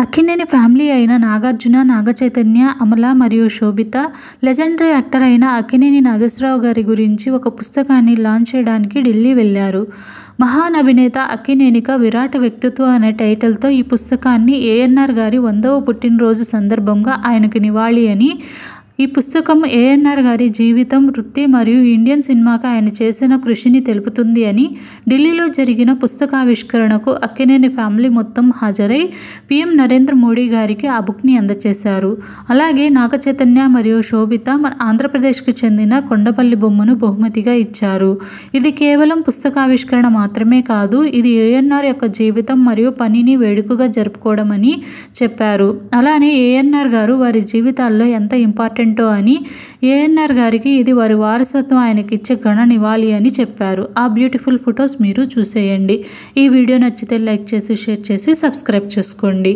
Akkineni family అయిన నాగార్జున, నాగచైతన్య, అమల మరియు శోభిత legendary actor అయిన అక్కినేని నాగేశ్వరరావు గారి గురించి ఒక పుస్తకాన్ని లాంచ్ చేయడానికి ఢిల్లీ వెళ్లారు. మహాన్ అభినేత అక్కినేనిక విరాట వ్యక్తిత్వం అనే టైటిల్తో ఈ పుస్తకాన్ని ఏఎన్నార్ గారి 100వ పుట్టినరోజు సందర్భంగా ఆయనకు నివాళి అని. ఈ పుస్తకం ఏఎన్నార్ గారి జీవితం, వృత్తి మరియు ఇండియన్ సినిమాకి ఆయన చేసిన కృషిని తెలుపుతుంది అని. ఢిల్లీలో జరిగిన పుస్తకావిష్కరణకు అక్కినేని ఫ్యామిలీ మొత్తం హాజరై పీఎం నరేంద్ర మోడీ గారికి ఆ బుక్ని అందజేశారు. అలాగే నాగచైతన్య మరియు శోభిత మన ఆంధ్రప్రదేశ్కు చెందిన కొండపల్లి బొమ్మను బహుమతిగా ఇచ్చారు. ఇది కేవలం పుస్తకావిష్కరణ మాత్రమే కాదు, ఇది ఏఎన్నార్ యొక్క జీవితం మరియు పనిని వేడుకగా జరుపుకోవడం అని చెప్పారు. అలానే ఏఎన్నార్ గారు వారి జీవితాల్లో ఎంత ఇంపార్టెంటో అని, ఏఎన్నార్ గారికి ఇది వారి వారసత్వం ఆయనకిచ్చే ఘన నివాళి అని చెప్పారు. ఆ బ్యూటిఫుల్ ఫొటోస్ మీరు చూసేయండి. ఈ వీడియో నచ్చితే లైక్ చేసి, షేర్ చేసి, సబ్స్క్రైబ్ చేసుకోండి.